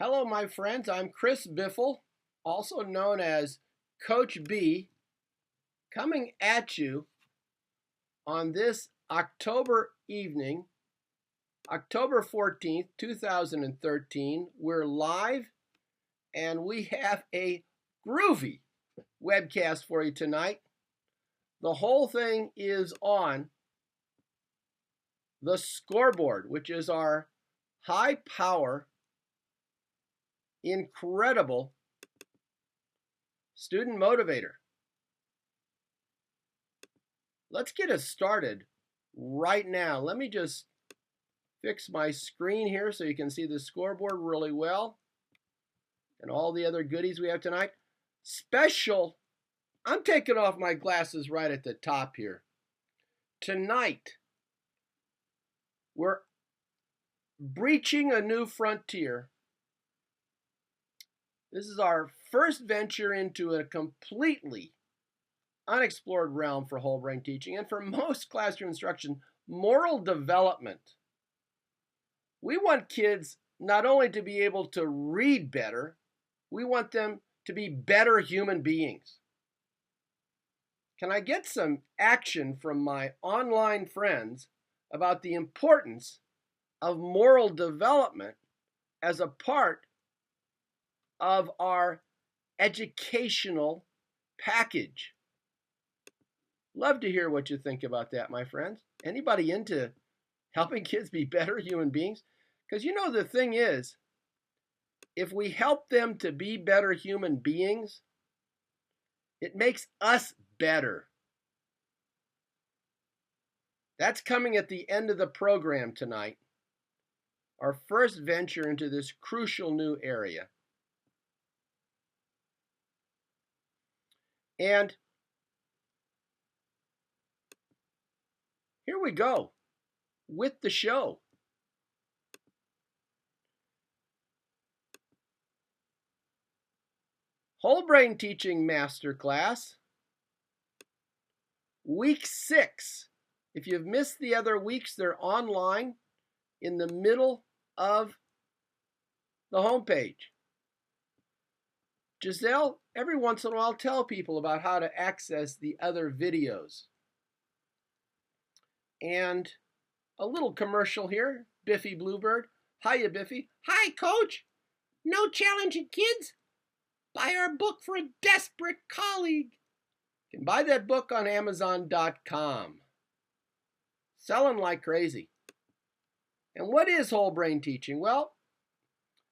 Hello, my friends. I'm Chris Biffle, also known as Coach B, coming at you on this October evening, October 14th, 2013. We're live and we have a groovy webcast for you tonight. The whole thing is on the Scoreboard, which is our high power, incredible student motivator. Let's get us started right now. Let me just fix my screen here so you can see the scoreboard really well and all the other goodies we have tonight. Special, I'm taking off my glasses right at the top here. Tonight, we're breaching a new frontier. This is our first venture into a completely unexplored realm for whole brain teaching and for most classroom instruction, moral development. We want kids not only to be able to read better, we want them to be better human beings. Can I get some action from my online friends about the importance of moral development as a part of our educational package? Love to hear what you think about that, my friends. Anybody into helping kids be better human beings? Because you know the thing is, if we help them to be better human beings, it makes us better. That's coming at the end of the program tonight. Our first venture into this crucial new area. And here we go with the show. Whole Brain Teaching Masterclass, Week 6. If you've missed the other weeks, they're online in the middle of the homepage. Giselle, every once in a while, tell people about how to access the other videos. And a little commercial here, Biffy Bluebird. Hiya, Biffy. Hi, Coach. No challenging kids? Buy our book for a desperate colleague. You can buy that book on Amazon.com. Selling like crazy. And what is whole brain teaching? Well,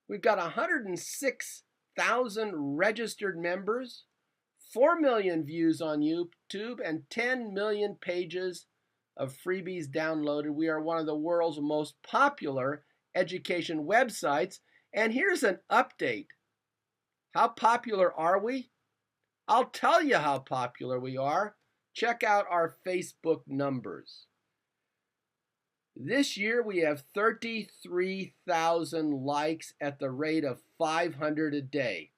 we've got 106,000 registered members, 4 million views on YouTube, and 10 million pages of freebies downloaded. We are one of the world's most popular education websites. And here's an update. How popular are we? I'll tell you how popular we are. Check out our Facebook numbers. This year we have 33,000 likes at the rate of 500 a day.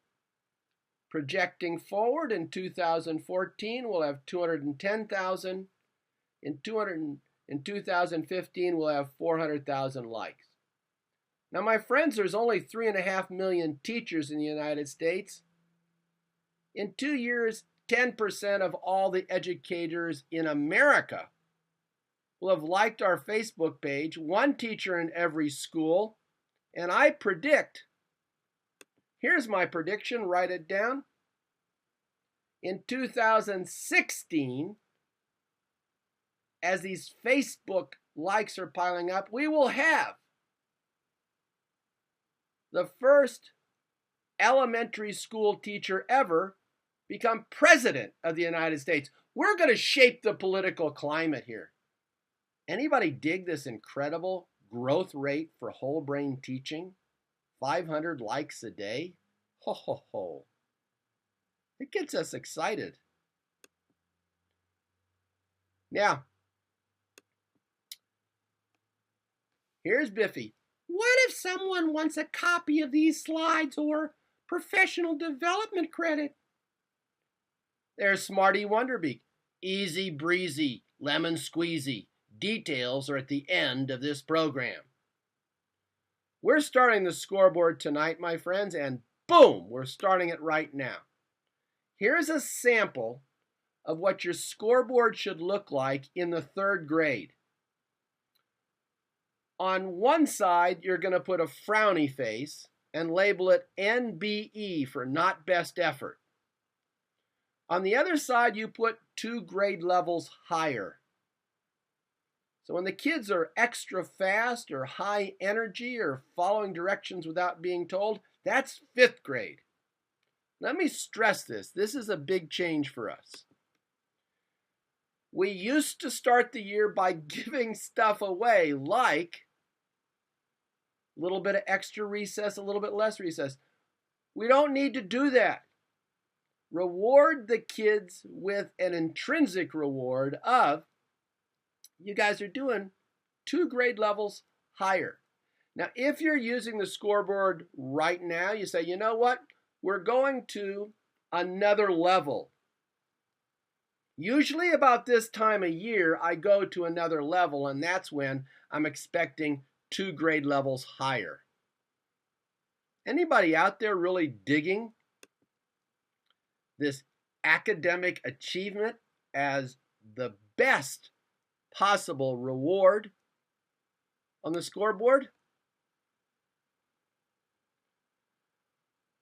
Projecting forward in 2014, we'll have 210,000. In 2015, we'll have 400,000 likes. Now, my friends, there's only 3.5 million teachers in the United States. In 2 years, 10% of all the educators in America will have liked our Facebook page, one teacher in every school. And I predict, here's my prediction, write it down. In 2016, as these Facebook likes are piling up, we will have the first elementary school teacher ever become president of the United States. We're going to shape the political climate here. Anybody dig this incredible growth rate for whole brain teaching? 500 likes a day? Ho, ho, ho. It gets us excited. Now, here's Biffy. What if someone wants a copy of these slides or professional development credit? There's Smarty Wonderbeak. Easy breezy, lemon squeezy. Details are at the end of this program. We're starting the scoreboard tonight, my friends, and boom, we're starting it right now. Here's a sample of what your scoreboard should look like in the 3rd grade. On one side, you're going to put a frowny face and label it NBE for not best effort. On the other side, you put 2 grade levels higher. So when the kids are extra fast or high energy or following directions without being told, that's 5th grade. Let me stress this. This is a big change for us. We used to start the year by giving stuff away, like a little bit of extra recess, a little bit less recess. We don't need to do that. Reward the kids with an intrinsic reward of, you guys are doing 2 grade levels higher. Now, if you're using the scoreboard right now, you say, you know what? We're going to another level. Usually about this time of year, I go to another level, and that's when I'm expecting 2 grade levels higher. Anybody out there really digging this academic achievement as the best possible reward on the scoreboard?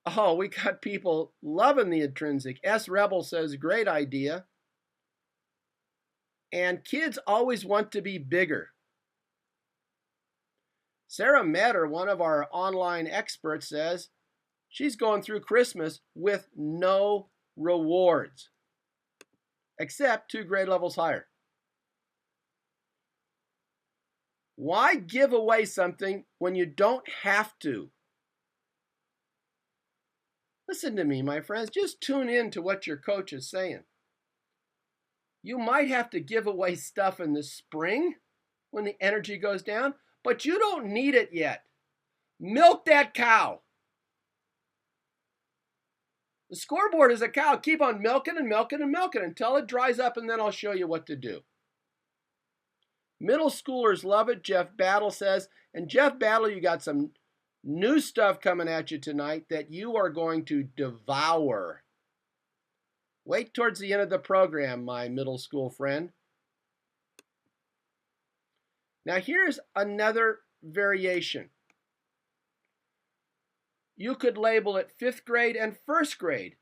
Oh, we got people loving the intrinsic. S. Rebel says, great idea. And kids always want to be bigger. Sarah Metter, one of our online experts, says she's going through Christmas with no rewards, except 2 grade levels higher. Why give away something when you don't have to? Listen to me, my friends. Just tune in to what your coach is saying. You might have to give away stuff in the spring when the energy goes down, but you don't need it yet. Milk that cow. The scoreboard is a cow. Keep on milking and milking and milking until it dries up, and then I'll show you what to do. Middle schoolers love it, Jeff Battle says. And Jeff Battle, you got some new stuff coming at you tonight that you are going to devour. Wait towards the end of the program, my middle school friend. Now here's another variation. You could label it 5th grade and 1st grade,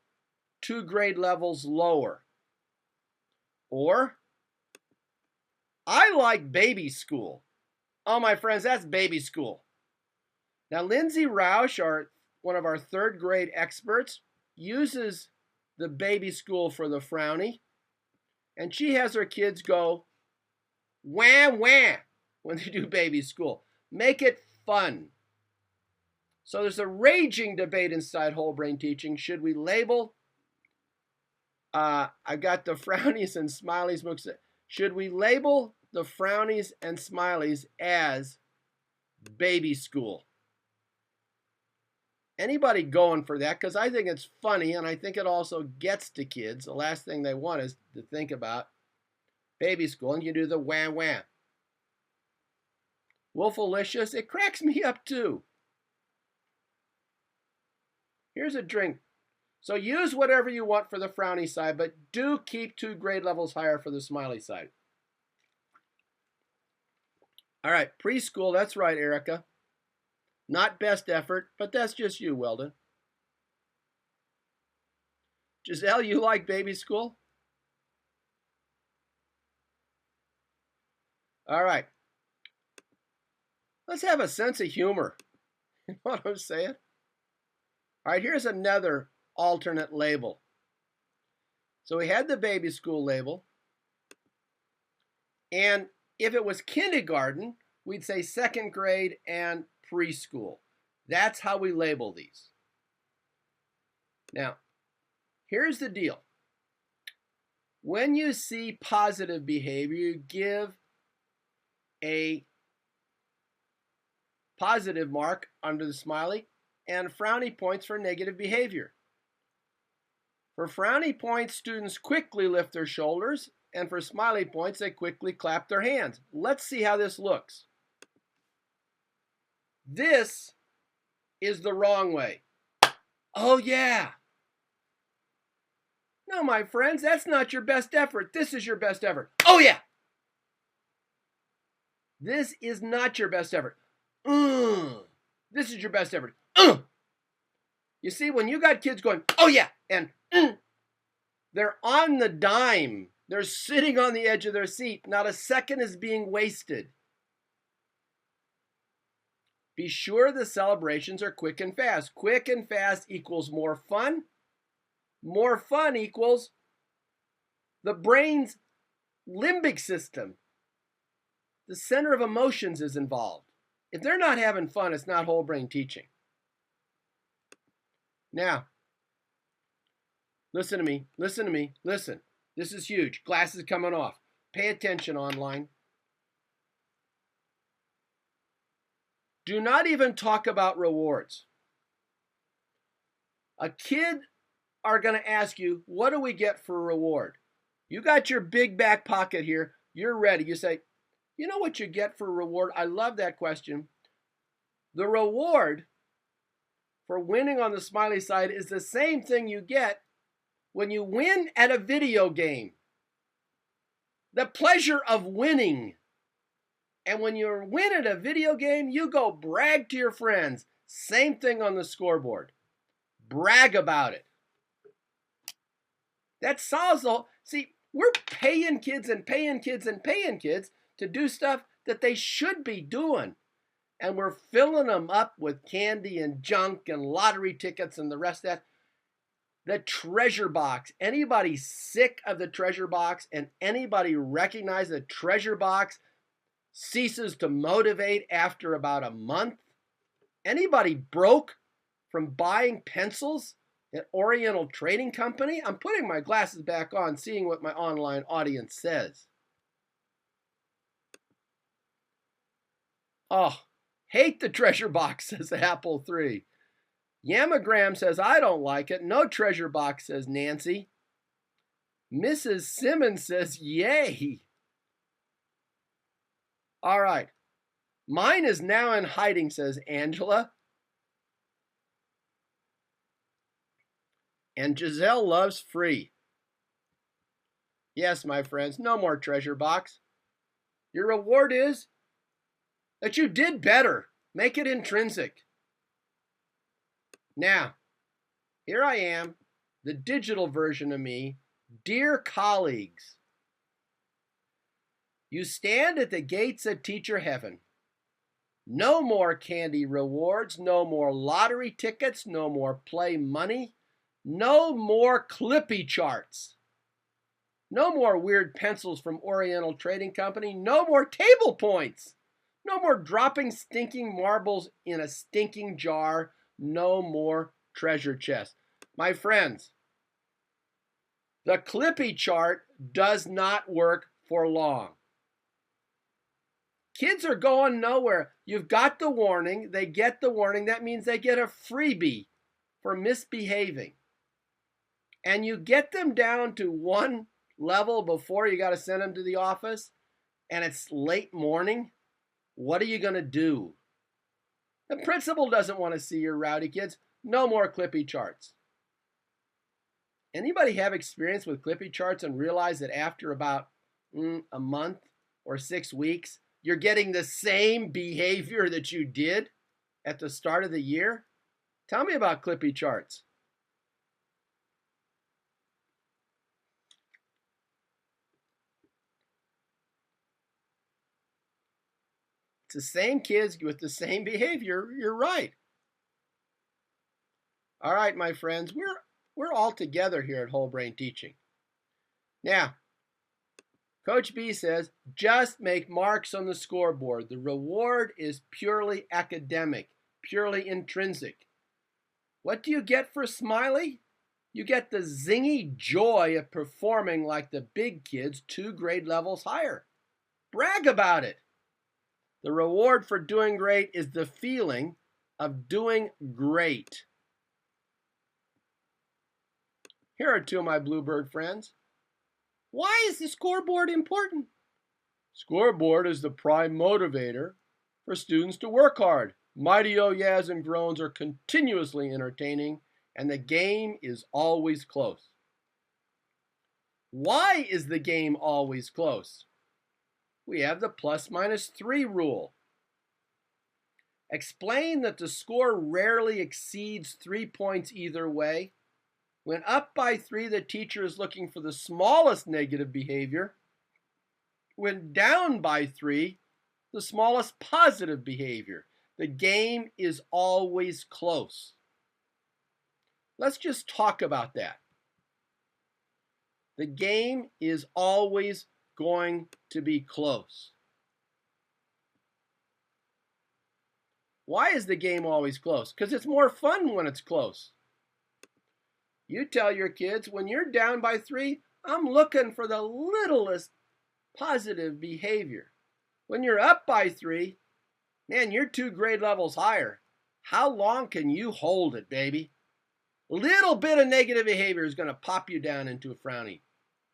2 grade levels lower. Or, I like baby school. Oh, my friends, that's baby school. Now, Lindsay Roush, one of our 3rd grade experts, uses the baby school for the frowny, and she has her kids go wah wah when they do baby school. Make it fun. So there's a raging debate inside whole brain teaching. Should we label? I've got the frownies and smileys mixed. Should we label the frownies and smileys as baby school? Anybody going for that? Because I think it's funny, and I think it also gets to kids. The last thing they want is to think about baby school, and you do the wah wah. Wolfalicious, it cracks me up too. Here's a drink. So use whatever you want for the frowny side, but do keep 2 grade levels higher for the smiley side. All right, preschool, that's right, Erica. Not best effort, but that's just you, Weldon. Giselle, you like baby school? All right. Let's have a sense of humor. You know what I'm saying? All right, here's another alternate label. So we had the baby school label. And if it was kindergarten, we'd say 2nd grade and preschool. That's how we label these. Now, here's the deal. When you see positive behavior, you give a positive mark under the smiley and frowny points for negative behavior. For frowny points, students quickly lift their shoulders, and for smiley points, they quickly clap their hands. Let's see how this looks. This is the wrong way. Oh, yeah. No, my friends, that's not your best effort. This is your best effort. Oh, yeah. This is not your best effort. This is your best effort. You see, when you got kids going, oh, yeah, and they're on the dime. They're sitting on the edge of their seat. Not a second is being wasted. Be sure the celebrations are quick and fast. Quick and fast equals more fun. More fun equals the brain's limbic system. The center of emotions is involved. If they're not having fun, it's not whole brain teaching. Now, listen to me, listen to me, listen. This is huge. Glasses coming off. Pay attention online. Do not even talk about rewards. A kid are going to ask you, what do we get for a reward? You got your big back pocket here. You're ready. You say, you know what you get for a reward? I love that question. The reward for winning on the smiley side is the same thing you get when you win at a video game. The pleasure of winning. And when you win at a video game, you go brag to your friends. Same thing on the scoreboard. Brag about it. That solves the whole... See, we're paying kids and paying kids and paying kids to do stuff that they should be doing. And we're filling them up with candy and junk and lottery tickets and the rest of that. The treasure box. Anybody sick of the treasure box and anybody recognize the treasure box ceases to motivate after about a month? Anybody broke from buying pencils at Oriental Trading Company? I'm putting my glasses back on, seeing what my online audience says. Oh, hate the treasure box, says Apple 3. Yamagram says, I don't like it. No treasure box, says Nancy. Mrs. Simmons says, yay. All right. Mine is now in hiding, says Angela. And Giselle loves free. Yes, my friends, no more treasure box. Your reward is that you did better. Make it intrinsic. Now, here I am, the digital version of me. Dear colleagues, you stand at the gates of teacher heaven. No more candy rewards, no more lottery tickets, no more play money, no more clippy charts, no more weird pencils from Oriental Trading Company, no more table points, no more dropping stinking marbles in a stinking jar, no more treasure chest. My friends, the clippy chart does not work for long. Kids are going nowhere. You've got the warning. They get the warning. That means they get a freebie for misbehaving. And you get them down to one level before you got to send them to the office, and it's late morning. What are you going to do? The principal doesn't want to see your rowdy kids. No more clippy charts. Anybody have experience with clippy charts and realize that after about a month or 6 weeks, you're getting the same behavior that you did at the start of the year? Tell me about clippy charts. It's the same kids with the same behavior. You're right. All right, my friends, we're all together here at Whole Brain Teaching. Now, Coach B says, just make marks on the scoreboard. The reward is purely academic, purely intrinsic. What do you get for Smiley? You get the zingy joy of performing like the big kids 2 grade levels higher. Brag about it. The reward for doing great is the feeling of doing great. Here are 2 of my Bluebird friends. Why is the scoreboard important? Scoreboard is the prime motivator for students to work hard. Mighty oh-yahs and groans are continuously entertaining, and the game is always close. Why is the game always close? We have the plus-minus-3 rule. Explain that the score rarely exceeds 3 points either way. When up by 3, the teacher is looking for the smallest negative behavior. When down by 3, the smallest positive behavior. The game is always close. Let's just talk about that. The game is always going to be close. Why is the game always close? Because it's more fun when it's close. You tell your kids, when you're down by 3, I'm looking for the littlest positive behavior. When you're up by 3, man, you're 2 grade levels higher. How long can you hold it, baby? A little bit of negative behavior is going to pop you down into a frowny.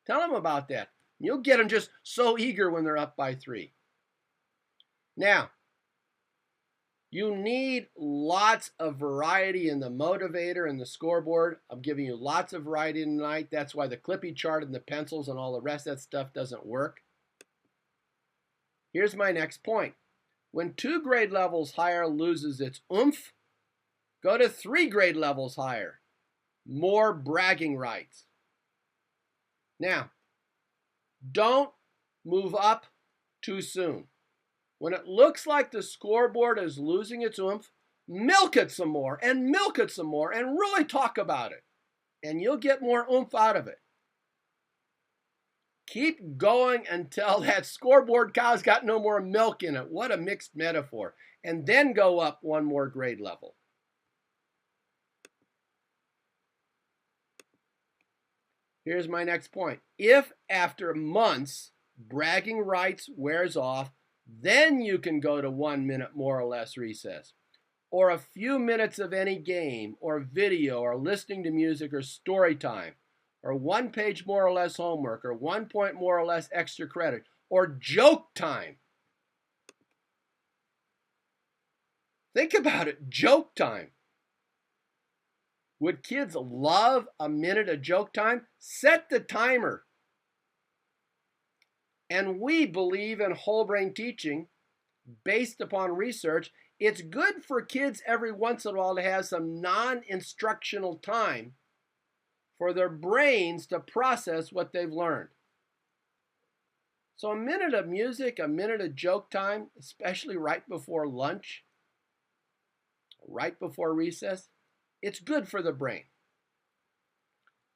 Tell them about that. You'll get them just so eager when they're up by 3. Now, you need lots of variety in the Motivator and the Scoreboard. I'm giving you lots of variety tonight. That's why the clippy chart and the pencils and all the rest of that stuff doesn't work. Here's my next point. When 2 grade levels higher loses its oomph, go to 3 grade levels higher. More bragging rights. Now, don't move up too soon. When it looks like the scoreboard is losing its oomph, milk it some more and milk it some more and really talk about it. And you'll get more oomph out of it. Keep going until that scoreboard cow's got no more milk in it. What a mixed metaphor. And then go up 1 more grade level. Here's my next point. If after months bragging rights wears off, then you can go to 1 minute more or less recess, or a few minutes of any game or video or listening to music or story time, or 1 page more or less homework, or 1 point more or less extra credit, or joke time. Think about it, joke time. Would kids love a minute of joke time? Set the timer. And we believe in whole brain teaching based upon research. It's good for kids every once in a while to have some non-instructional time for their brains to process what they've learned. So a minute of music, a minute of joke time, especially right before lunch, right before recess, it's good for the brain.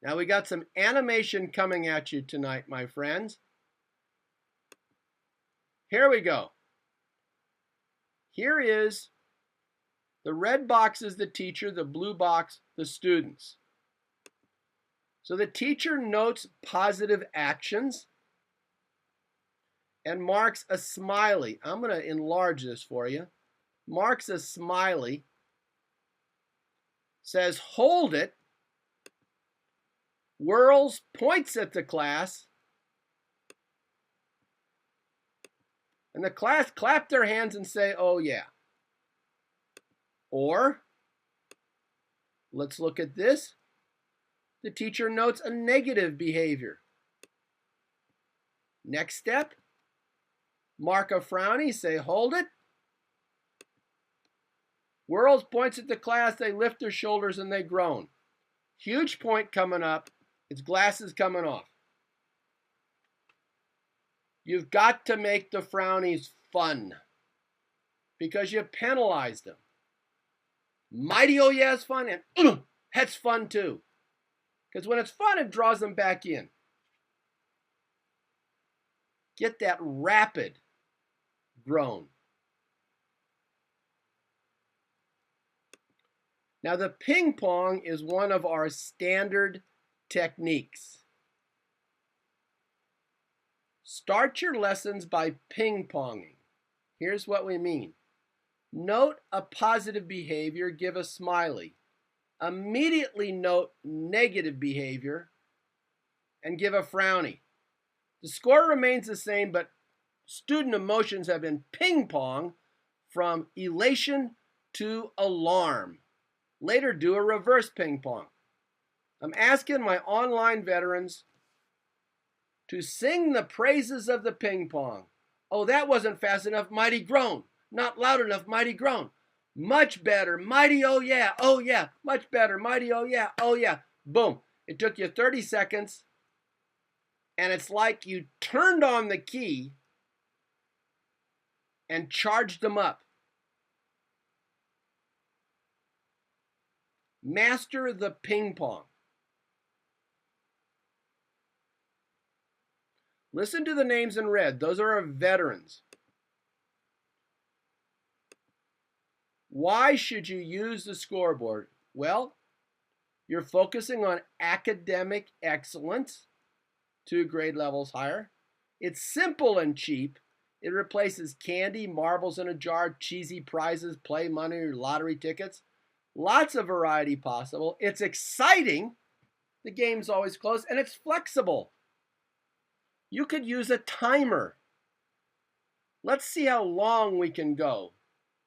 Now we got some animation coming at you tonight, my friends. Here we go. Here is the red box is the teacher, the blue box, the students. So the teacher notes positive actions and marks a smiley. I'm going to enlarge this for you. Marks a smiley, says hold it, whirls, points at the class, and the class clap their hands and say, oh yeah. Or, let's look at this. The teacher notes a negative behavior. Next step, mark a frowny, say hold it. Whirls, points at the class, they lift their shoulders and they groan. Huge point coming up, its glasses coming off. You've got to make the frownies fun because you penalized them. Mighty oh yeah is fun, and that's fun too. Because when it's fun, it draws them back in. Get that rapid groan. Now the ping pong is one of our standard techniques. Start your lessons by ping-ponging. Here's what we mean. Note a positive behavior, give a smiley. Immediately note negative behavior and give a frowny. The score remains the same, but student emotions have been ping-pong from elation to alarm. Later, do a reverse ping pong. I'm asking my online veterans to sing the praises of the ping pong. Oh, that wasn't fast enough, mighty groan. Not loud enough, mighty groan. Much better, mighty oh yeah, much better, mighty oh yeah. Boom. It took you 30 seconds, and it's like you turned on the key and charged them up. Master the ping pong. Listen to the names in red. Those are our veterans. Why should you use the scoreboard? Well, you're focusing on academic excellence, 2 grade levels higher. It's simple and cheap. It replaces candy, marbles in a jar, cheesy prizes, play money, or lottery tickets. Lots of variety possible. It's exciting. The game's always close, and it's flexible. You could use a timer. Let's see how long we can go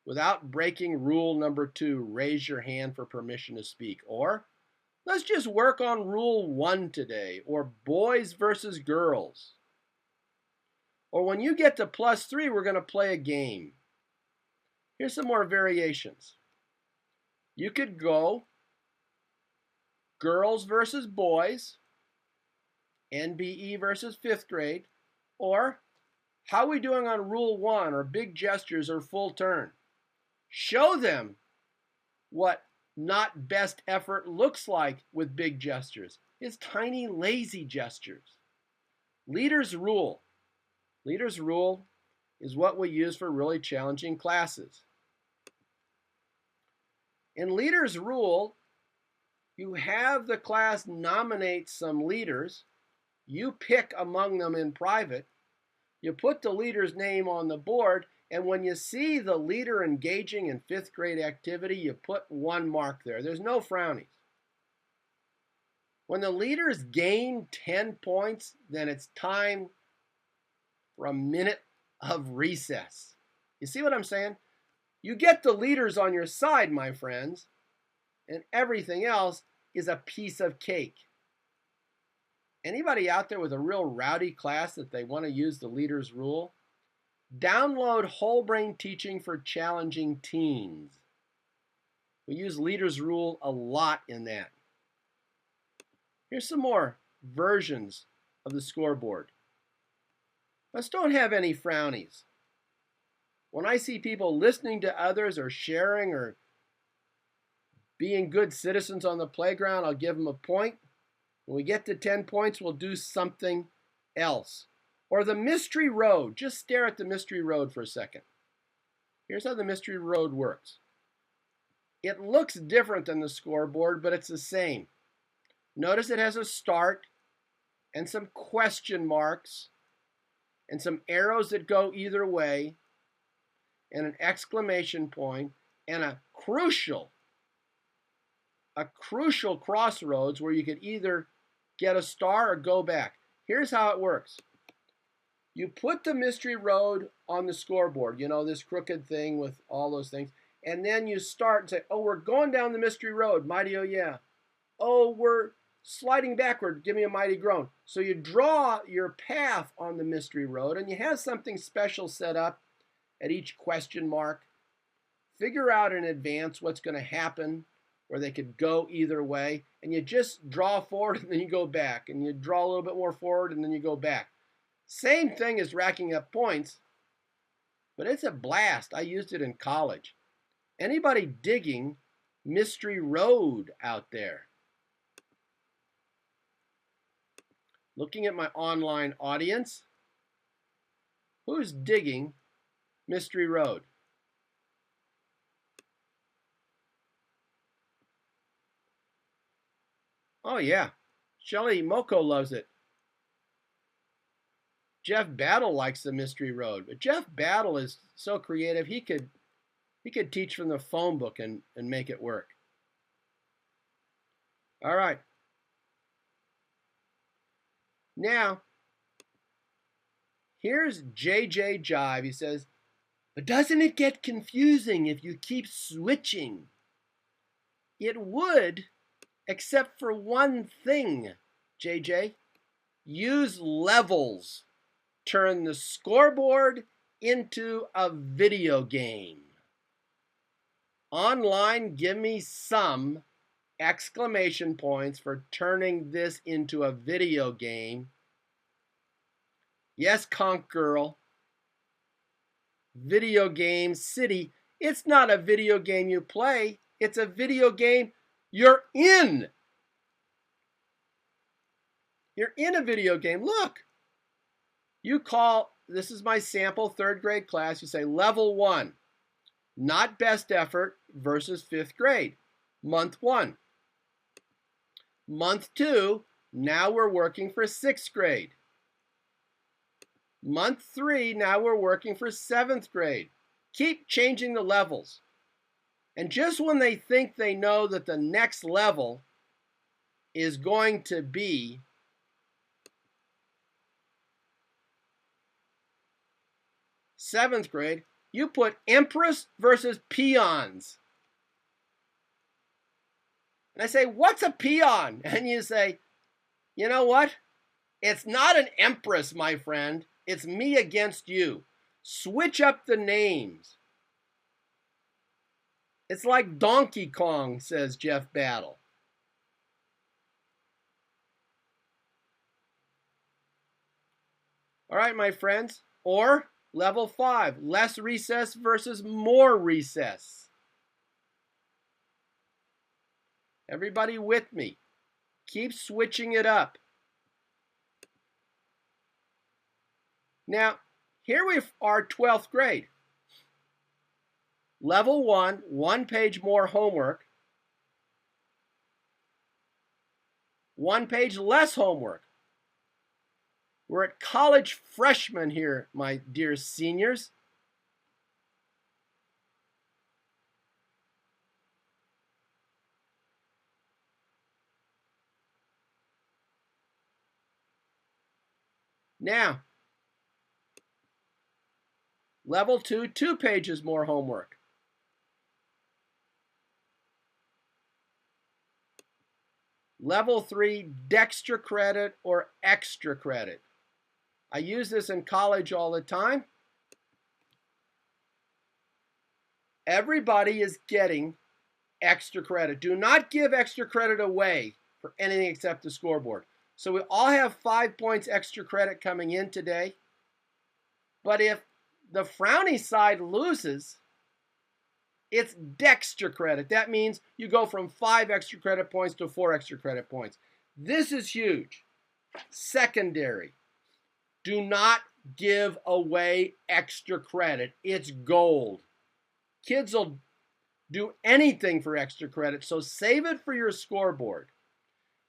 without breaking rule number 2, raise your hand for permission to speak. Or let's just work on rule 1 today, or boys versus girls. Or when you get to +3, we're going to play a game. Here's some more variations. You could go girls versus boys, NBE versus 5th grade, or how are we doing on rule 1, or big gestures or full turn? Show them what not best effort looks like with big gestures. It's tiny, lazy gestures. Leader's rule. Leader's rule is what we use for really challenging classes. In leader's rule, you have the class nominate some leaders. You pick among them in private. You put the leader's name on the board, and when you see the leader engaging in 5th grade activity, you put 1 mark there. There's no frownies. When the leaders gain 10 points, then it's time for a minute of recess. You see what I'm saying? You get the leaders on your side, my friends, and everything else is a piece of cake. Anybody out there with a real rowdy class that they want to use the leader's rule? Download Whole Brain Teaching for Challenging Teens. We use leader's rule a lot in that. Here's some more versions of the scoreboard. Let's don't have any frownies. When I see people listening to others or sharing or being good citizens on the playground, I'll give them a point. When we get to 10 points, we'll do something else. Or the mystery road. Just stare at the mystery road for a second. Here's how the mystery road works. It looks different than the scoreboard, but it's the same. Notice it has a start and some question marks and some arrows that go either way and an exclamation point and a crucial crossroads where you could either get a star or go back. Here's how it works. You put the mystery road on the scoreboard, you know, this crooked thing with all those things, and then you start and say, oh, we're going down the mystery road, mighty oh yeah. Oh, we're sliding backward, give me a mighty groan. So you draw your path on the mystery road, and you have something special set up at each question mark. Figure out in advance what's going to happen, where they could go either way, and you just draw forward and then you go back, and you draw a little bit more forward and then you go back. Same thing as racking up points, but it's a blast. I used it in college. Anybody digging mystery road out there? Looking at my online audience, who's digging mystery road? Oh yeah, Shelly Moko loves it. Jeff Battle likes the mystery road, but Jeff Battle is so creative, he could teach from the phone book and make it work. All right. Now, here's JJ Jive. He says, But doesn't it get confusing if you keep switching? It would, except for one thing, JJ. Use levels. Turn the scoreboard into a video game. Online, give me some exclamation points for turning this into a video game. Yes, Conk Girl. Video game city. It's not a video game you play. It's a video game you're in. You're in a video game. Look. You call, this is my sample third grade class. You say level 1, not best effort versus 5th grade. Month 1. Month 2, now we're working for 6th grade. Month 3, now we're working for 7th grade. Keep changing the levels. And just when they think they know that the next level is going to be seventh grade, you put empress versus peons. And I say, what's a peon? And you say, you know what? It's not an empress, my friend. It's me against you. Switch up the names. It's like Donkey Kong, says Jeff Battle. All right, my friends. Or level 5, less recess versus more recess. Everybody with me. Keep switching it up. Now, here we are, 12th grade. Level 1, 1 page more homework. 1 page less homework. We're at college freshmen here, my dear seniors. Now, level 2, 2 pages more homework. Level 3, Dextra credit or extra credit. I use this in college all the time. Everybody is getting extra credit. Do not give extra credit away for anything except the scoreboard. So we all have 5 points extra credit coming in today. But if the frowny side loses, it's Dextra credit. That means you go from 5 extra credit points to 4 extra credit points. This is huge. Secondary. Do not give away extra credit. It's gold. Kids will do anything for extra credit, so save it for your scoreboard.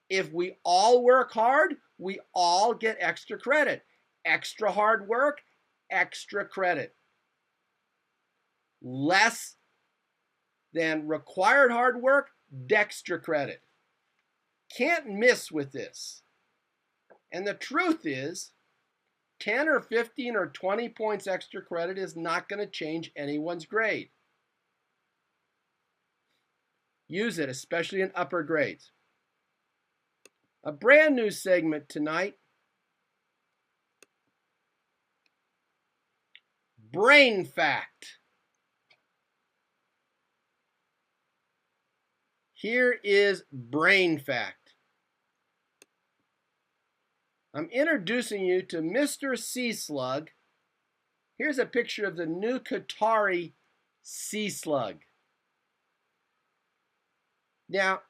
If we all work hard, we all get extra credit. Extra hard work, extra credit. Less than required hard work, Dextra credit. Can't miss with this. And the truth is, 10 or 15 or 20 points extra credit is not going to change anyone's grade. Use it, especially in upper grades. A brand new segment tonight. Brain fact. Here is brain fact. I'm introducing you to Mr. Sea Slug. Here's a picture of the new Qatari sea slug. Now,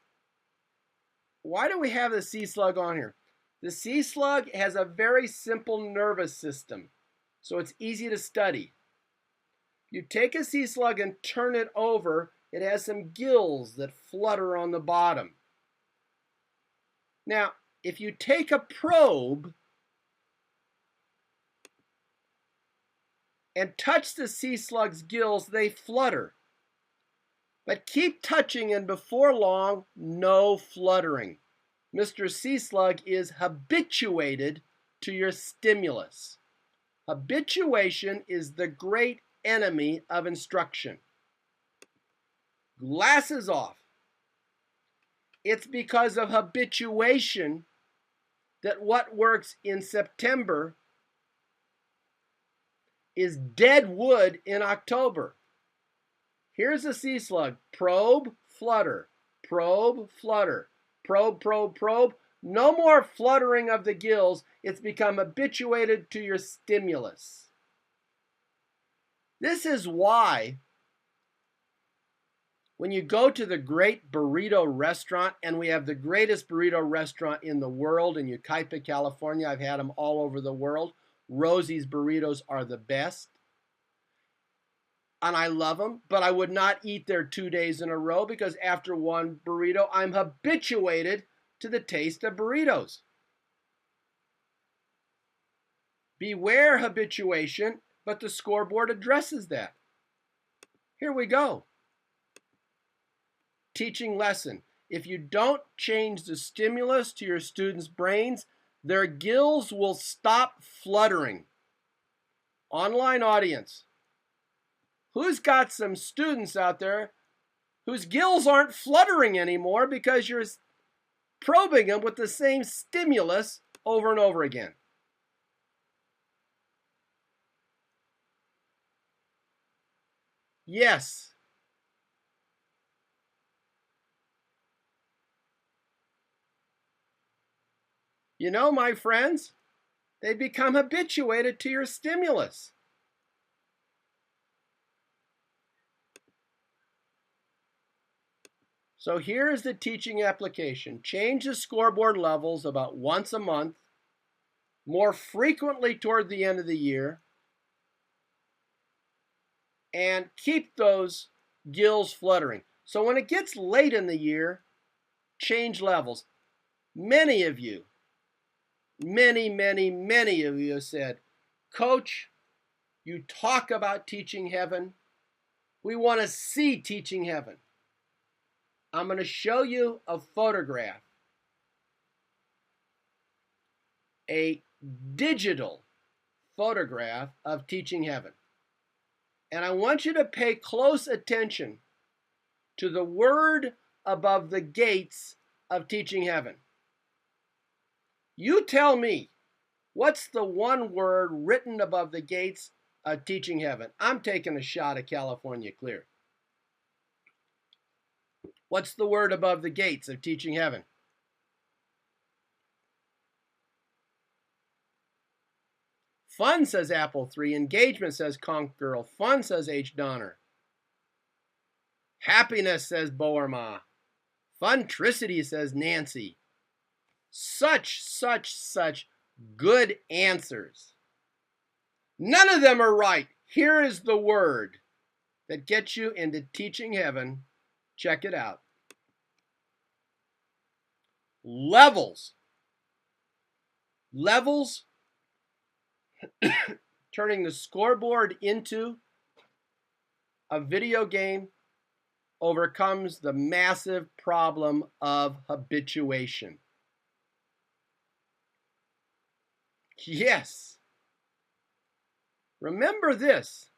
why do we have the sea slug on here? The sea slug has a very simple nervous system, so it's easy to study. You take a sea slug and turn it over. It has some gills that flutter on the bottom. Now, if you take a probe and touch the sea slug's gills, they flutter. But keep touching, and before long, no fluttering. Mr. Sea Slug is habituated to your stimulus. Habituation is the great enemy of instruction. Glasses off. It's because of habituation that what works in September is dead wood in October. Here's a sea slug. Probe, flutter. Probe, flutter. Probe, probe, probe. No more fluttering of the gills. It's become habituated to your stimulus. This is why when you go to the great burrito restaurant, and we have the greatest burrito restaurant in the world in Yucaipa, California. I've had them all over the world. Rosie's burritos are the best. And I love them, but I would not eat there 2 days in a row because after one burrito, I'm habituated to the taste of burritos. Beware habituation, but the scoreboard addresses that. Here we go. Teaching lesson. If you don't change the stimulus to your students' brains, their gills will stop fluttering. Online audience. Who's got some students out there whose gills aren't fluttering anymore because you're probing them with the same stimulus over and over again? Yes. You know, my friends, they become habituated to your stimulus. So here's the teaching application. Change the scoreboard levels about once a month, more frequently toward the end of the year, and keep those gills fluttering. So when it gets late in the year, change levels. Many of you have said, Coach, you talk about teaching heaven. We want to see teaching heaven. I'm going to show you a photograph, a digital photograph of teaching heaven. And I want you to pay close attention to the word above the gates of teaching heaven. You tell me, what's the one word written above the gates of teaching heaven? I'm taking a shot at California Clear. What's the word above the gates of teaching heaven? Fun, says Apple 3. Engagement, says Conch Girl. Fun, says H. Donner. Happiness, says Boerma. Funtricity, says Nancy. Such good answers. None of them are right. Here is the word that gets you into teaching heaven. Check it out. Levels. Levels. Turning the scoreboard into a video game overcomes the massive problem of habituation. Yes. Remember this.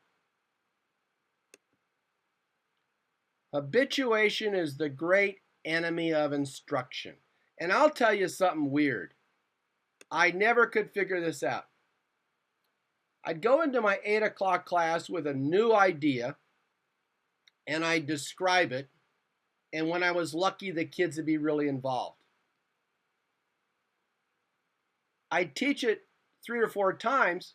Habituation is the great enemy of instruction. And I'll tell you something weird. I never could figure this out. I'd go into my 8 o'clock class with a new idea, and I'd describe it, and when I was lucky, the kids would be really involved. I'd teach it 3 or 4 times,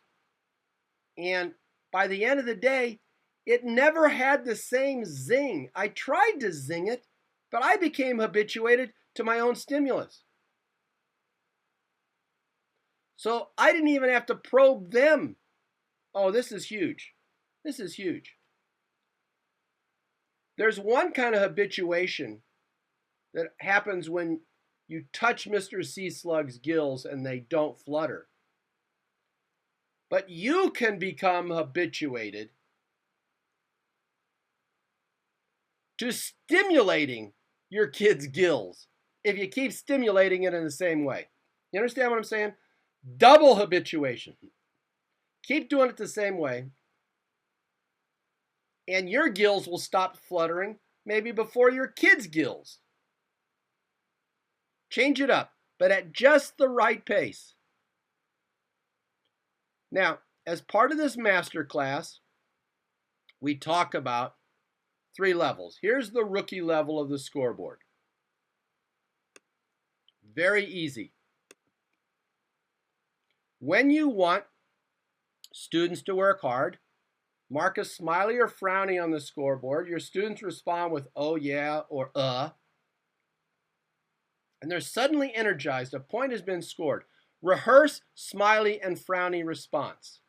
and by the end of the day, it never had the same zing. I tried to zing it, but I became habituated to my own stimulus. So I didn't even have to probe them. Oh, this is huge. This is huge. There's one kind of habituation that happens when you touch Mr. Sea Slug's gills and they don't flutter. But you can become habituated to stimulating your kid's gills if you keep stimulating it in the same way. You understand what I'm saying? Double habituation. Keep doing it the same way. And your gills will stop fluttering maybe before your kids' gills. Change it up, but at just the right pace. Now, as part of this master class, we talk about 3 levels. Here's the rookie level of the scoreboard. Very easy. When you want students to work hard, mark a smiley or frowny on the scoreboard. Your students respond with "oh yeah" or and they're suddenly energized. A point has been scored. Rehearse smiley and frowny response.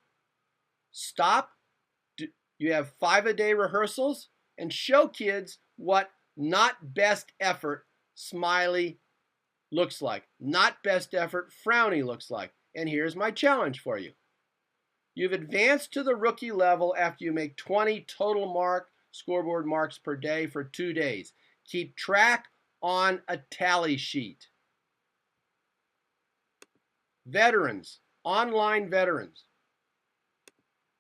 Stop. You have 5-a-day rehearsals, and show kids what not best effort smiley looks like, not best effort frowny looks like. And here's my challenge for you. You've advanced to the rookie level after you make 20 total scoreboard marks per day for 2 days. Keep track on a tally sheet. Veterans, online veterans,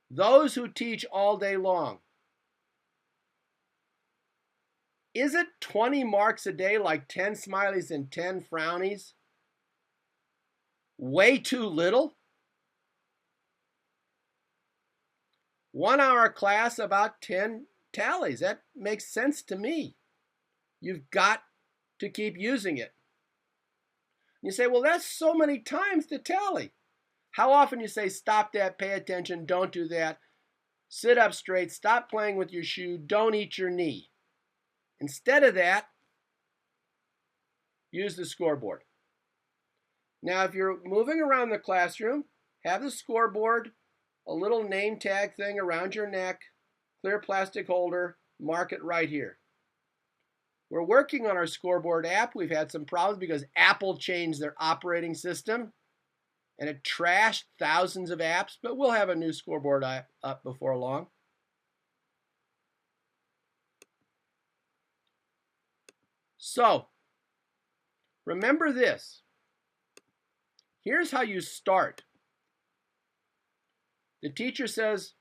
those who teach all day long. Is it 20 marks a day, like 10 smileys and 10 frownies, way too little? 1 hour class, about 10 tallies. That makes sense to me. You've got to keep using it. You say, well, that's so many times to tally. How often you say, stop that, pay attention, don't do that, sit up straight, stop playing with your shoe, don't eat your knee. Instead of that, use the scoreboard. Now, if you're moving around the classroom, have the scoreboard, a little name tag thing around your neck, clear plastic holder, mark it right here. We're working on our scoreboard app. We've had some problems because Apple changed their operating system and it trashed thousands of apps, but we'll have a new scoreboard up before long. So, remember this. Here's how you start. The teacher says,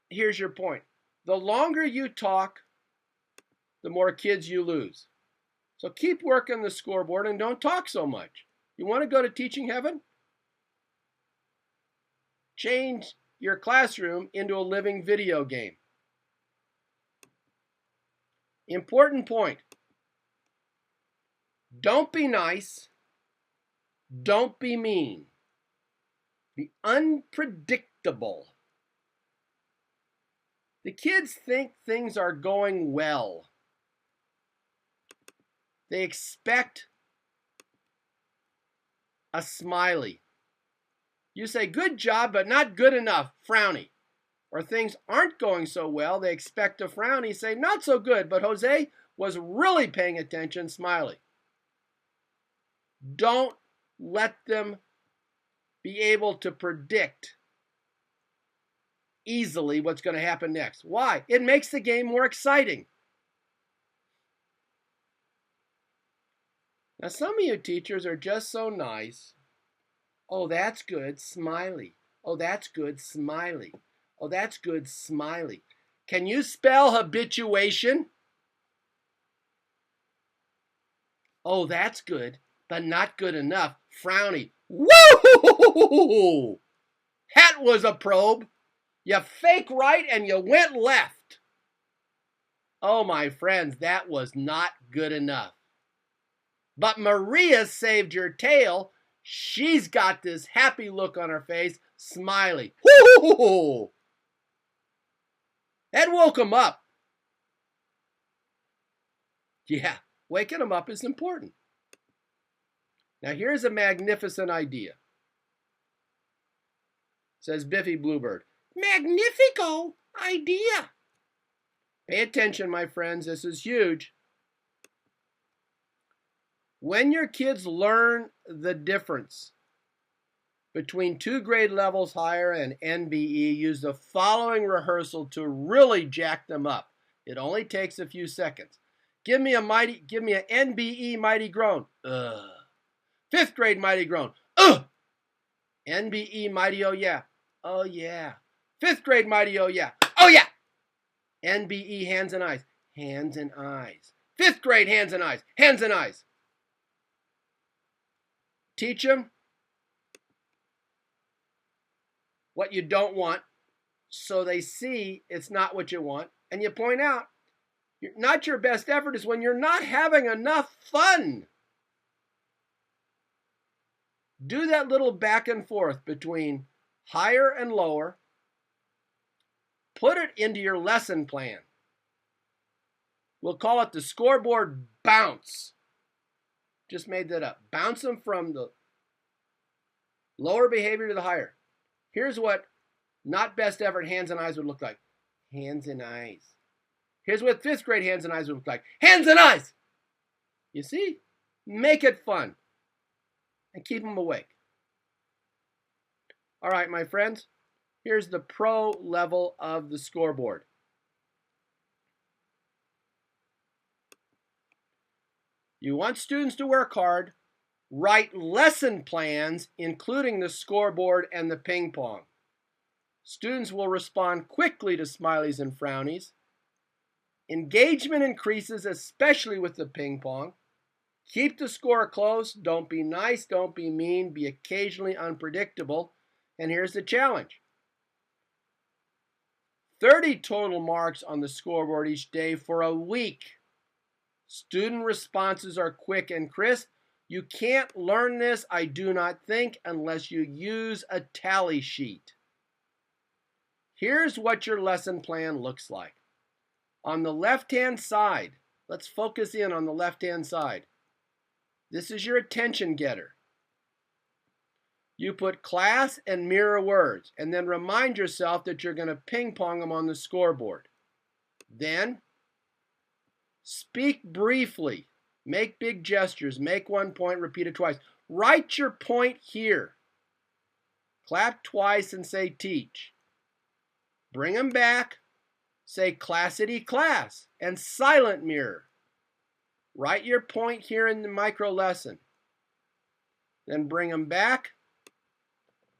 here's your point. The longer you talk, the more kids you lose. So keep working the scoreboard and don't talk so much. You want to go to teaching heaven? Change your classroom into a living video game. Important point. Don't be nice. Don't be mean. Be unpredictable. The kids think things are going well. They expect a smiley. You say, good job, but not good enough, frowny. Or things aren't going so well, they expect a frowny, say, not so good, but Jose was really paying attention, smiley. Don't let them be able to predict easily what's going to happen next. Why? It makes the game more exciting. Now, some of you teachers are just so nice. Oh, that's good, smiley. Oh, that's good, smiley. Oh, that's good, smiley. Can you spell habituation? Oh, that's good, but not good enough. Frowny. Woo! That was a probe. You fake right and you went left. Oh, my friends, that was not good enough. But Maria saved your tail. She's got this happy look on her face, smiley. Woo! That woke him up. Yeah, waking him up is important. Now here's a magnificent idea. Says Biffy Bluebird. Magnifico idea. Pay attention, my friends. This is huge. When your kids learn the difference between 2 grade levels higher and NBE, use the following rehearsal to really jack them up. It only takes a few seconds. Give me an NBE mighty groan. Ugh. 5th grade mighty groan. Ugh. NBE mighty oh yeah. Oh, yeah. Fifth grade mighty, oh, yeah. Oh, yeah. NBE, hands and eyes. Hands and eyes. Fifth grade, hands and eyes. Hands and eyes. Teach them what you don't want so they see it's not what you want. And you point out, not your best effort is when you're not having enough fun. Do that little back and forth between higher and lower. Put it into your lesson plan. We'll call it the scoreboard bounce. Just made that up. Bounce them from the lower behavior to the higher. Here's what not best effort hands and eyes would look like. Hands and eyes. Here's what fifth grade hands and eyes would look like. Hands and eyes. You see? Make it fun. And keep them awake. All right, my friends. Here's the pro level of the scoreboard. You want students to work hard. Write lesson plans, including the scoreboard and the ping pong. Students will respond quickly to smileys and frownies. Engagement increases, especially with the ping pong. Keep the score close. Don't be nice. Don't be mean. Be occasionally unpredictable. And here's the challenge. 30 total marks on the scoreboard each day for a week. Student responses are quick and crisp. You can't learn this, I do not think, unless you use a tally sheet. Here's what your lesson plan looks like. On the left-hand side, let's focus in on the left-hand side. This is your attention getter. You put class and mirror words, and then remind yourself that you're going to ping-pong them on the scoreboard. Then, speak briefly. Make big gestures. Make one point, repeat it twice. Write your point here. Clap twice and say teach. Bring them back. Say classity class and silent mirror. Write your point here in the micro lesson. Then bring them back.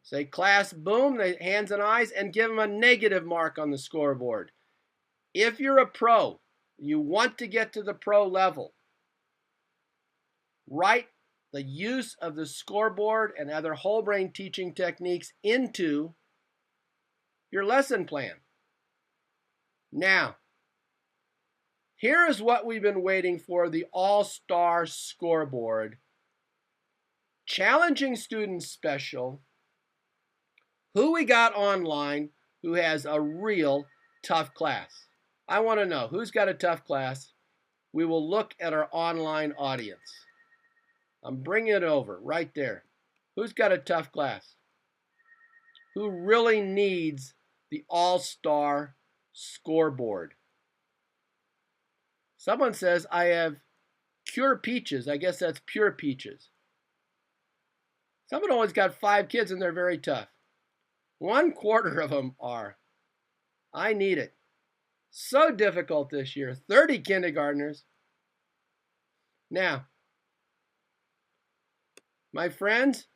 Say class boom, hands and eyes, and give them a negative mark on the scoreboard. If you're a pro, you want to get to the pro level, write the use of the scoreboard and other whole brain teaching techniques into your lesson plan. Now, here is what we've been waiting for, the all-star scoreboard. Challenging Students Special. Who we got online who has a real tough class? I want to know who's got a tough class. We will look at our online audience. I'm bringing it over right there. Who's got a tough class? Who really needs the all-star scoreboard? Someone says, I have pure peaches. I guess that's pure peaches. Someone always got 5 kids and they're very tough. 1/4 of them are. I need it. So difficult this year. 30 kindergartners. Now, my friends,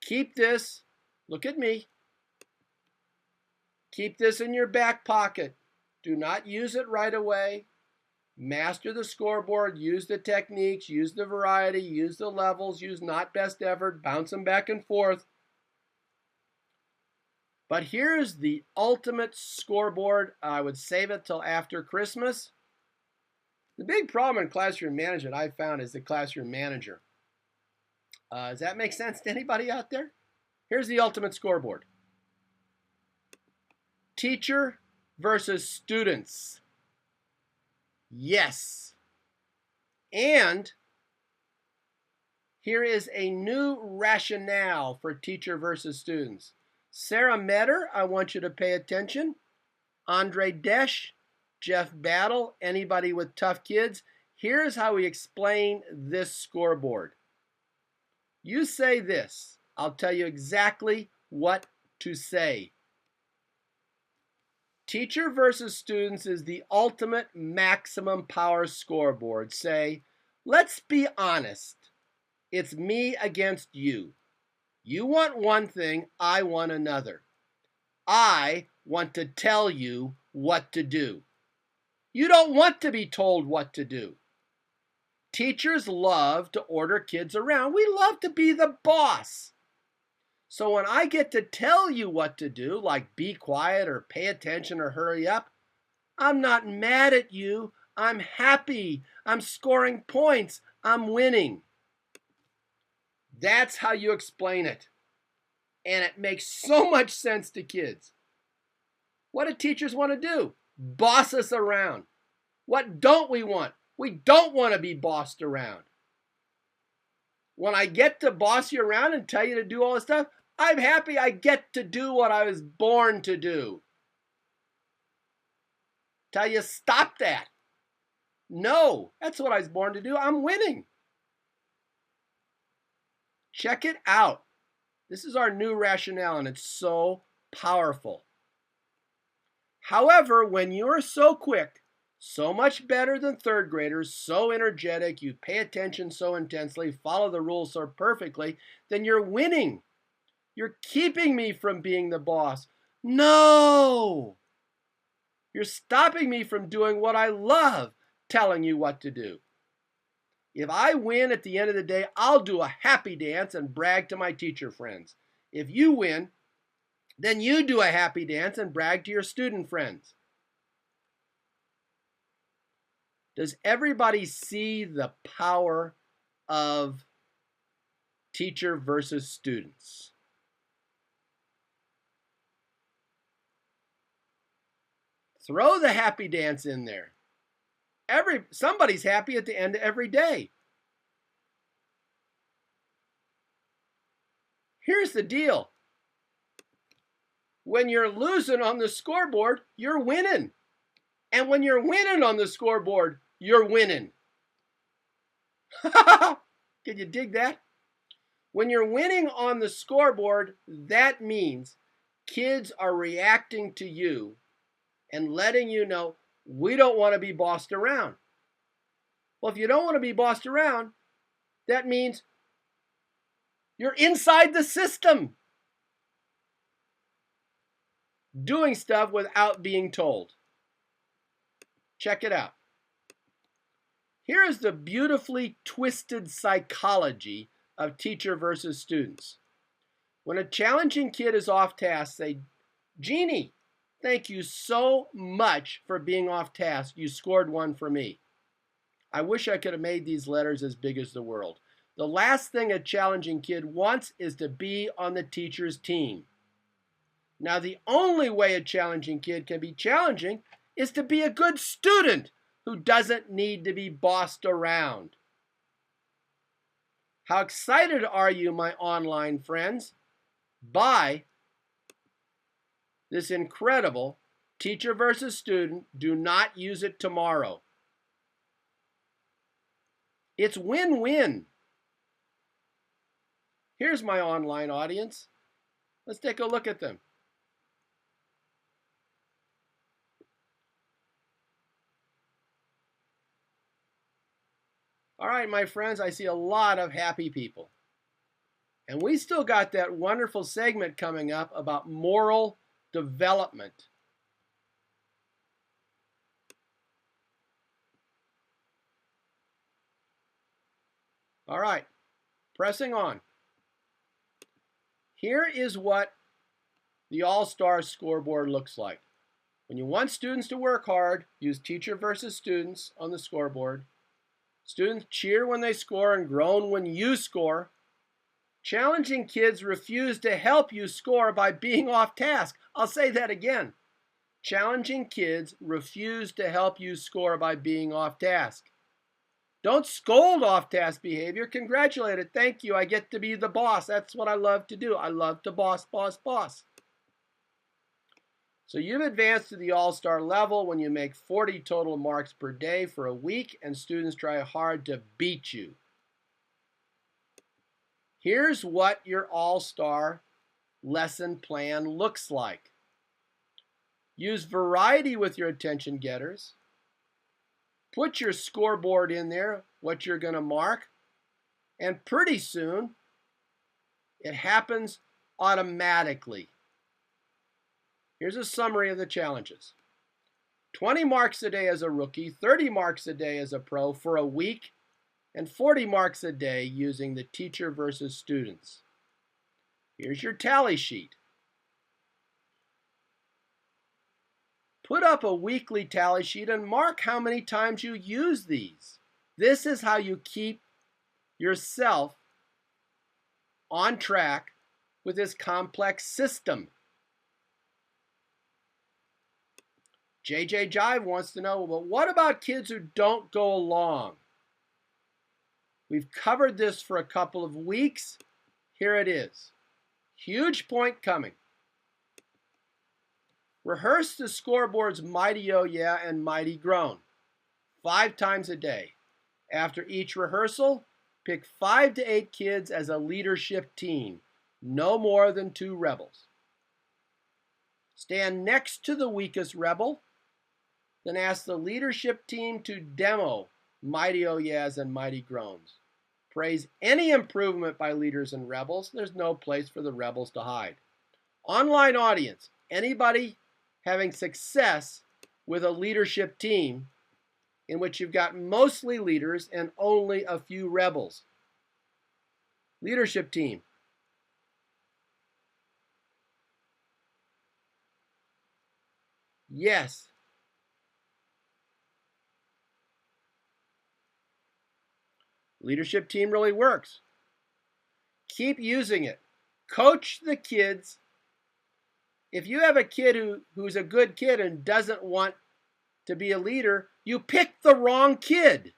keep this. Look at me. Keep this in your back pocket. Do not use it right away. Master the scoreboard. Use the techniques. Use the variety. Use the levels. Use not best effort. Bounce them back and forth. But here's the ultimate scoreboard. I would save it till after Christmas. The big problem in classroom management I've found is the classroom manager. Does that make sense to anybody out there? Here's the ultimate scoreboard. Teacher versus students. Yes. And here is a new rationale for teacher versus students. Sarah Metter, I want you to pay attention. Andre Desch, Jeff Battle, anybody with tough kids. Here's how we explain this scoreboard. You say this. I'll tell you exactly what to say. Teacher versus students is the ultimate maximum power scoreboard. Say, let's be honest. It's me against you. You want one thing, I want another. I want to tell you what to do. You don't want to be told what to do. Teachers love to order kids around. We love to be the boss. So when I get to tell you what to do, like be quiet or pay attention or hurry up, I'm not mad at you. I'm happy. I'm scoring points. I'm winning. That's how you explain it. And it makes so much sense to kids. What do teachers want to do? Boss us around. What don't we want? We don't want to be bossed around. When I get to boss you around and tell you to do all this stuff, I'm happy I get to do what I was born to do. Tell you, stop that. No, that's what I was born to do. I'm winning. Check it out. This is our new rationale, and it's so powerful. However, when you're so quick, so much better than third graders, so energetic, you pay attention so intensely, follow the rules so perfectly, then you're winning. You're keeping me from being the boss. No! You're stopping me from doing what I love, telling you what to do. If I win at the end of the day, I'll do a happy dance and brag to my teacher friends. If you win, then you do a happy dance and brag to your student friends. Does everybody see the power of teacher versus students? Throw the happy dance in there. Somebody's happy at the end of every day. Here's the deal. When you're losing on the scoreboard, you're winning. And when you're winning on the scoreboard, you're winning. Can you dig that? When you're winning on the scoreboard, that means kids are reacting to you and letting you know, we don't want to be bossed around. Well, if you don't want to be bossed around, that means you're inside the system, doing stuff without being told. Check it out. Here is the beautifully twisted psychology of teacher versus students. When a challenging kid is off task, say, Jeannie, thank you so much for being off task. You scored one for me. I wish I could have made these letters as big as the world. The last thing a challenging kid wants is to be on the teacher's team. Now, the only way a challenging kid can be challenging is to be a good student who doesn't need to be bossed around. How excited are you, my online friends? Buy this incredible teacher versus student. Do not use it tomorrow. It's win-win. Here's my online audience. Let's take a look at them. All right, my friends, I see a lot of happy people. And we still got that wonderful segment coming up about moral development. All right, pressing on. Here is what the All-Star Scoreboard looks like. When you want students to work hard, use teacher versus students on the scoreboard. Students cheer when they score and groan when you score. Challenging kids refuse to help you score by being off task. I'll say that again. Challenging kids refuse to help you score by being off task. Don't scold off task behavior. Congratulate it. Thank you. I get to be the boss. That's what I love to do. I love to boss. So you've advanced to the all-star level when you make 40 total marks per day for a week and students try hard to beat you. Here's what your all-star lesson plan looks like. Use variety with your attention getters. Put your scoreboard in there, what you're going to mark, and pretty soon It happens automatically. Here's a summary of the challenges. 20 marks a day as a rookie, 30 marks a day as a pro for a week, and 40 marks a day using the teacher versus students. Here's your tally sheet. Put up a weekly tally sheet and mark how many times you use these. This is how you keep yourself on track with this complex system. JJ Jive wants to know, well, what about kids who don't go along? We've covered this for a couple of weeks. Here it is. Huge point coming. Rehearse the scoreboard's Mighty Oh Yeah and Mighty Groan 5 times a day. After each rehearsal, pick 5 to 8 kids as a leadership team, no more than 2 rebels. Stand next to the weakest rebel, then ask the leadership team to demo Mighty Oh Yeahs and Mighty Groans. Praise any improvement by leaders and rebels. There's no place for the rebels to hide. Online audience, anybody having success with a leadership team in which you've got mostly leaders and only a few rebels. Leadership team. Yes. Leadership team really works. Keep using it. Coach the kids. If you have a kid who's a good kid and doesn't want to be a leader, you picked the wrong kid.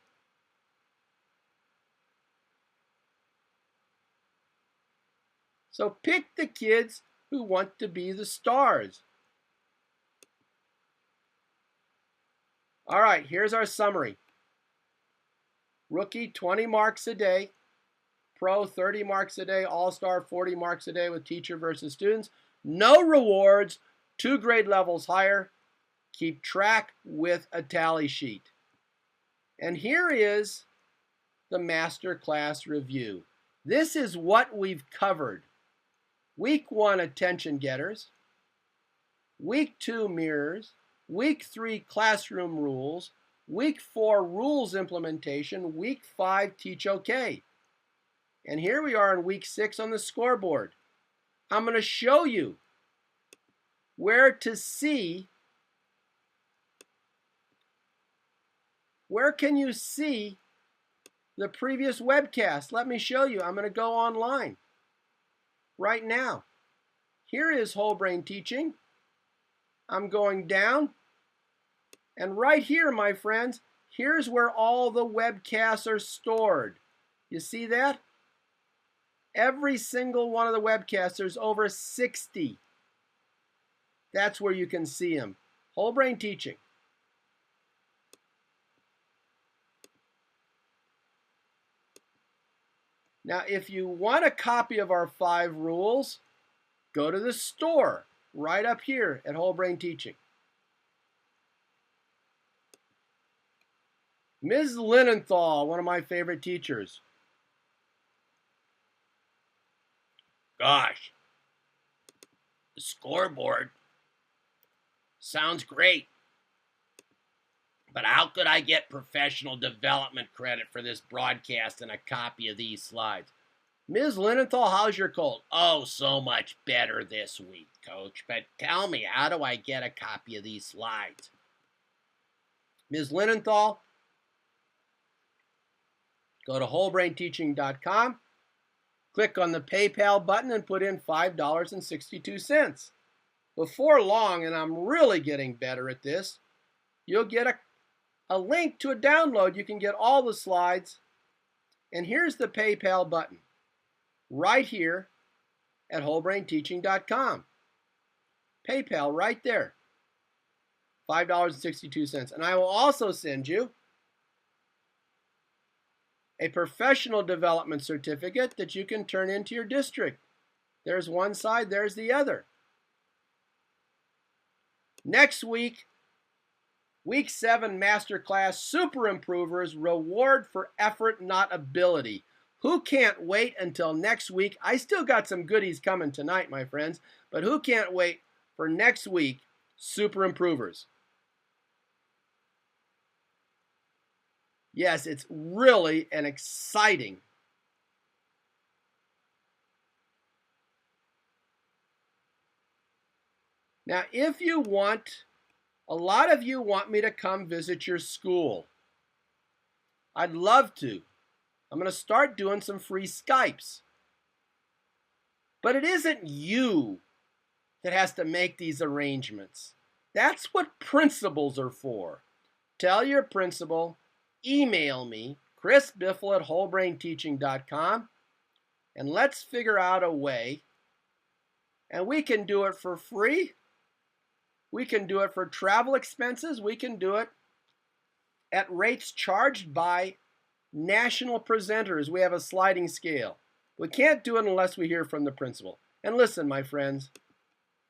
So pick the kids who want to be the stars. All right, here's our summary. Rookie, 20 marks a day. Pro, 30 marks a day. All-star, 40 marks a day with teacher versus students. No rewards, 2 grade levels higher. Keep track with a tally sheet. And here is the masterclass review. This is what we've covered. Week 1, attention getters. Week 2, mirrors. Week 3, classroom rules. Week 4, rules implementation. Week 5, teach okay. And here we are in week 6 on the scoreboard. I'm going to show you where to see, where can you see the previous webcast? Let me show you. I'm going to go online right now. Here is Whole Brain Teaching. I'm going down. And right here, my friends, here's where all the webcasts are stored. You see that? Every single one of the webcasts, there's over 60. That's where you can see them. Whole Brain Teaching. Now, if you want a copy of our 5 rules, go to the store right up here at Whole Brain Teaching. Ms. Linenthal, one of my favorite teachers. Gosh, the scoreboard sounds great, but how could I get professional development credit for this broadcast and a copy of these slides? Ms. Linenthal, how's your cold? Oh, so much better this week, Coach. But tell me, how do I get a copy of these slides? Ms. Linenthal, go to wholebrainteaching.com, click on the PayPal button and put in $5.62. Before long, and I'm really getting better at this, you'll get a link to a download. You can get all the slides. And here's the PayPal button right here at wholebrainteaching.com. PayPal right there, $5.62. And I will also send you a professional development certificate that you can turn into your district. There's one side, there's the other. Next week, week 7 masterclass, Super Improvers, Reward for Effort, Not Ability. Who can't wait until next week? I still got some goodies coming tonight, my friends, but who can't wait for next week, Super Improvers? Yes, it's really an exciting. Now, if you want, a lot of you want me to come visit your school. I'd love to. I'm going to start doing some free Skypes. But it isn't you that has to make these arrangements. That's what principals are for. Tell your principal, email me, chrisbiffle@wholebrainteaching.com, and let's figure out a way. And we can do it for free. We can do it for travel expenses. We can do it at rates charged by national presenters. We have a sliding scale. We can't do it unless we hear from the principal. And listen, my friends,